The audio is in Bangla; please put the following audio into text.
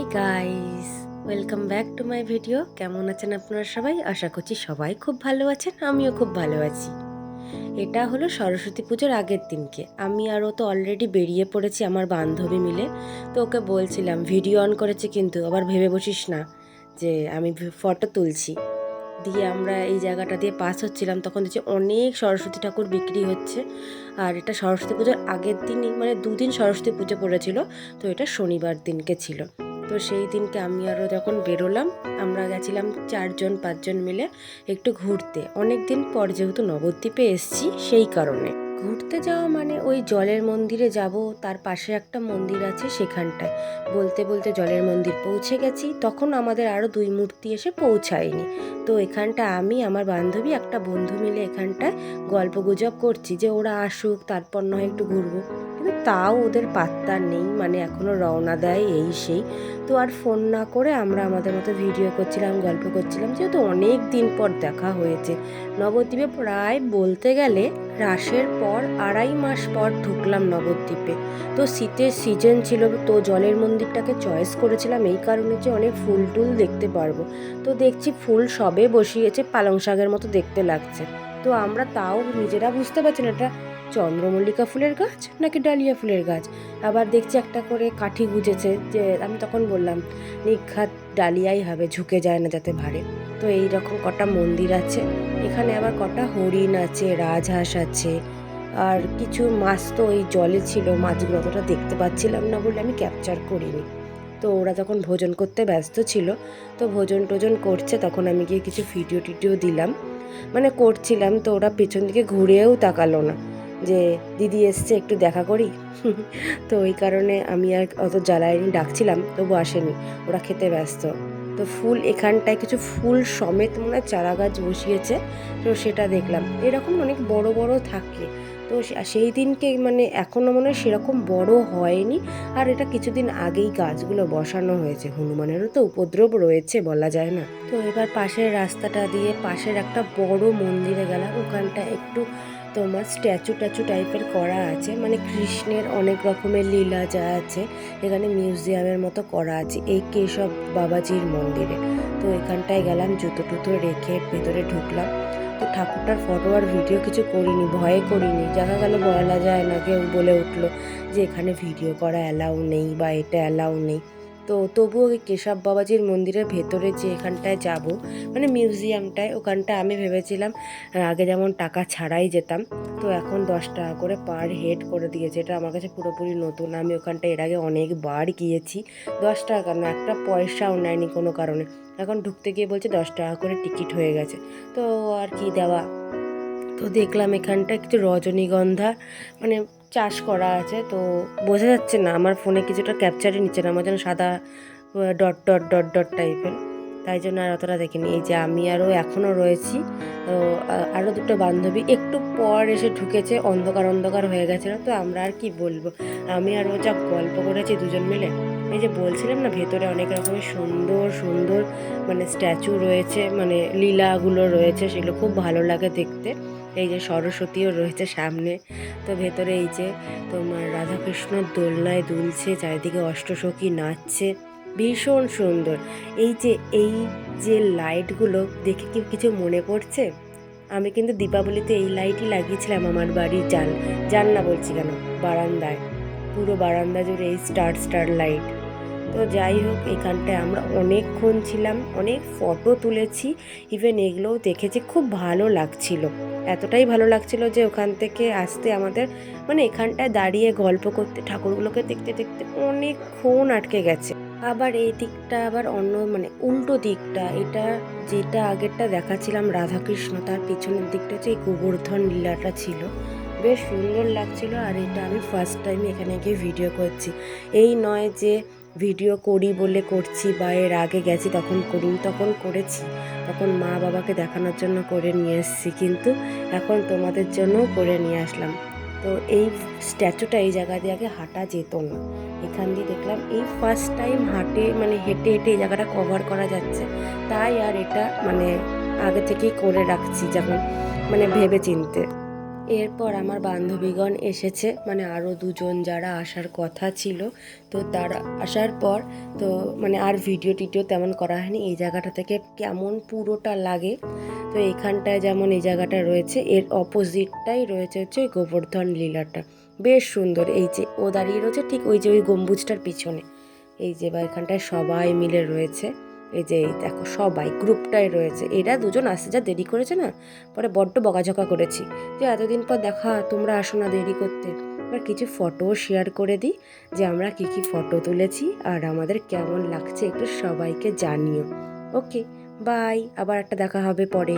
Hi guys, welcome back to my video. কেমন আছেন আপনারা সবাই? আশা করছি সবাই খুব ভালো আছেন, আমিও খুব ভালো আছি। এটা হলো সরস্বতী পুজোর আগের দিনকে আমি আর ও তো অলরেডি বেরিয়ে পড়েছি আমার বান্ধবী মিলে। তো ওকে বলছিলাম ভিডিও অন করেছে কিন্তু আবার ভেবে বসিস না যে আমি ফটো তুলছি। দিয়ে আমরা এই জায়গাটা দিয়ে পাস হচ্ছিলাম, তখন দেখছি অনেক সরস্বতী ঠাকুর বিক্রি হচ্ছে। আর এটা সরস্বতী পুজোর আগের দিনই, মানে দুদিন সরস্বতী পুজো পড়েছিল, তো এটা শনিবার দিনকে ছিল। তো সেই দিনকে আমি আরও যখন বেরোলাম, আমরা গেছিলাম 4-5জন মিলে একটু ঘুরতে। অনেক দিন পর যেহেতু নবদ্বীপে এসছি, সেই কারণে ঘুরতে যাওয়া মানে ওই জলের মন্দিরে যাব, তার পাশে একটা মন্দির আছে সেখানটায়। বলতে বলতে জলের মন্দির পৌঁছে গেছি, তখন আমাদের আরও 2 মূর্তি এসে পৌঁছায়নি। তো এখানটা আমি, আমার বান্ধবী, একটা বন্ধু মিলে এখানটায় গল্প গুজব করছি যে ওরা আসুক, তারপর নয় একটু ঘুরবো। কিন্তু তাও ওদের পাত্তা নেই, মানে এখনও রওনা দেয় এই সেই। তো আর ফোন না করে আমরা আমাদের মতো ভিডিও করছিলাম, গল্প করছিলাম, যেহেতু অনেক দিন পর দেখা হয়েছে। নবদ্বীপে প্রায় বলতে গেলে রাসের পর 2.5 মাস পর ঢুকলাম নবদ্বীপে। তো শীতের সিজন ছিল, তো জলের মন্দিরটাকে চয়েস করেছিলাম এই কারণে যে অনেক ফুল টুল দেখতে পারবো। তো দেখছি ফুল সবে বসিয়েছে, পালং শাকের মতো দেখতে লাগছে। তো আমরা তাও নিজেরা বুঝতে পারছি না এটা চন্দ্রমল্লিকা ফুলের গাছ নাকি ডালিয়া ফুলের গাছ। আবার দেখছি একটা করে কাঠি গুজেছে, যে আমি তখন বললাম নিঘাত ডালিয়াই হবে, ঝুঁকে যায় না যাতে ভারে। তো এই রকম কটা মন্দির আছে এখানে, আবার কটা হরিণ আছে, রাজহাঁস আছে, আর কিছু মাছ তো ওই জলে ছিল, মাছগুলো অতটা দেখতে পাচ্ছিলাম না বলে আমি ক্যাপচার করিনি। তো ওরা যখন ভোজন করতে ব্যস্ত ছিল, তো ভোজন টোজন করছে, তখন আমি গিয়ে কিছু ভিডিও টিডিও দিলাম, মানে করছিলাম। তো ওরা পেছন দিকে ঘুরেও তাকালো না যে দিদি এসছে একটু দেখা করি। তো ওই কারণে আমি আর অত জ্বালায়নি, ডাকছিলাম তবু আসেনি, ওরা খেতে ব্যস্ত। তো ফুল এখানটায় কিছু ফুল সমেত মনে হয় চারা গাছ বসিয়েছে, তো সেটা দেখলাম। এরকম অনেক বড় বড় থাকে। তো সেই দিনকে মানে এখনও মনে হয় সেরকম বড় হয়নি। আর এটা কিছুদিন আগেই গাছগুলো বসানো হয়েছে, হনুমানেরও তো উপদ্রব রয়েছে, বলা যায় না। তো এবার পাশের রাস্তাটা দিয়ে পাশের একটা বড় মন্দিরে গেলাম। ওখানটা একটু তোমার স্ট্যাচু ট্যাচু টাইপের করা আছে, মানে কৃষ্ণের অনেক রকমের লীলা যা আছে এখানে মিউজিয়ামের মতো করা আছে এই কেশব বাবাজির মন্দিরে। তো এখানটায় গেলাম, জুতো টুতো রেখে ভেতরে ঢুকলাম। তো ঠাকুরটার ফটো আর ভিডিও কিছু করিনি, ভয়ে করিনি। দেখা গেল বলা যায় না, কেউ বলে উঠলো যে এখানে ভিডিও করা অ্যালাউ নেই বা এটা অ্যালাউ নেই। তো তবুও ওই কেশব বাবাজির মন্দিরের ভেতরে যে এখানটায় যাব, মানে মিউজিয়ামটায়, ওখানটা আমি ভেবেছিলাম আগে যেমন টাকা ছাড়াই যেতাম, তো এখন 10 টাকা করে পার হেড করে দিয়েছে। এটা আমার কাছে পুরোপুরি নতুন, আমি ওখানটা এর আগে অনেকবার গিয়েছি। 10 টাকা না, একটা পয়সাও নেয়নি কোনো কারণে। এখন ঢুকতে গিয়ে বলছে 10 টাকা করে টিকিট হয়ে গেছে। তো আর কি দেওয়া। তো দেখলাম এখানটা কিছু রজনীগন্ধা মানে চাষ করা আছে, তো বোঝা যাচ্ছে না, আমার ফোনে কিছুটা ক্যাপচারই নিচ্ছে না, আমার যেন সাদা ডট ডট ডট ডট টাইপের, তাই জন্য আর অতটা দেখিনি। এই যে আমি আরও এখনও রয়েছি। তো আরও দুটো বান্ধবী একটু পর এসে ঢুকেছে, অন্ধকার অন্ধকার হয়ে গেছিলো। তো আমরা আর কি বলবো, আমি আর ও যা গল্প করেছি দুজন মিলে। এই যে বলছিলাম না, ভেতরে অনেক রকমের সুন্দর সুন্দর মানে স্ট্যাচু রয়েছে, মানে লীলাগুলো রয়েছে, সেগুলো খুব ভালো লাগে দেখতে। এই যে সরস্বতীও রয়েছে সামনে। তো ভেতরে এই যে তোমার রাধাকৃষ্ণ দোলনায় দুলছে, চারিদিকে অষ্টসখী নাচছে, ভীষণ সুন্দর। এই যে লাইটগুলো দেখে কি কিছু মনে পড়ছে? আমি কিন্তু দীপাবলিতে এই লাইটই লাগিয়েছিলাম আমার বাড়ির জানলা বলছি কেন, বারান্দায়। পুরো বারান্দা জুড়ে এই স্টার স্টার লাইট। তো যাই হোক, এখানটায় আমরা অনেকক্ষণ ছিলাম, অনেক ফটো তুলেছি, ইভেন এগুলোও দেখেছি, খুব ভালো লাগছিল। এতটাই ভালো লাগছিল যে ওখান থেকে আসতে আমাদের মানে এখানটায় দাঁড়িয়ে গল্প করতে, ঠাকুরগুলোকে দেখতে দেখতে অনেকক্ষণ আটকে গেছে। আবার এই দিকটা আবার অন্য মানে উল্টো দিকটা, এটা যেটা আগেরটা দেখাচ্ছিলাম রাধাকৃষ্ণ, তার পিছনের দিকটা হচ্ছে এই গোবর্ধন লীলাটা ছিল, বেশ সুন্দর লাগছিল। আর এটা আমি ফার্স্ট টাইম এখানে গিয়ে ভিডিও করছি। এই নয় যে ভিডিও করি বলে করছি, বা এর আগে গেছি তখন করিনি, তখন করেছি, তখন মা বাবাকে দেখানোর জন্য করে নিয়ে এসেছি, কিন্তু এখন তোমাদের জন্যও করে নিয়ে আসলাম। তো এই স্ট্যাচুটা এই জায়গা দিয়ে আগে হাঁটা যেত না, এখান দিয়ে দেখলাম এই ফার্স্ট টাইম মানে হেঁটে হেঁটে এই জায়গাটা কভার করা যাচ্ছে। তাই আর এটা মানে আগে থেকেই করে রাখছি, যখন মানে ভেবে চিনতে। এরপর আমার বান্ধবীগণ এসেছে, মানে আরও দুজন যারা আসার কথা ছিল। তো তারা আসার পর তো মানে আর ভিডিও টিডিও তেমন করা হয়নি। এই জায়গাটা থেকে কেমন পুরোটা লাগে, তো এইখানটায় যেমন এই জায়গাটা রয়েছে, এর অপোজিটটাই রয়েছে হচ্ছে ওই গোবর্ধন লীলাটা, বেশ সুন্দর। এই যে ও দাঁড়িয়ে রয়েছে ঠিক ওই যে ওই গম্বুজটার পিছনে, এই যে বা এখানটায় সবাই মিলে রয়েছে। এই যে এই দেখো সবাই গ্রুপটাই রয়েছে। এরা দুজন আসতে যা দেরি করেছে না, পরে বড্ড বকাঝকা করেছি যে এতদিন পর দেখা, তোমরা আসো না দেরি করতে। এবার কিছু ফটোও শেয়ার করে দিই যে আমরা কী কী ফটো তুলেছি আর আমাদের কেমন লাগছে একটু সবাইকে জানিও। ওকে, বাই, আবার একটা দেখা হবে পরে।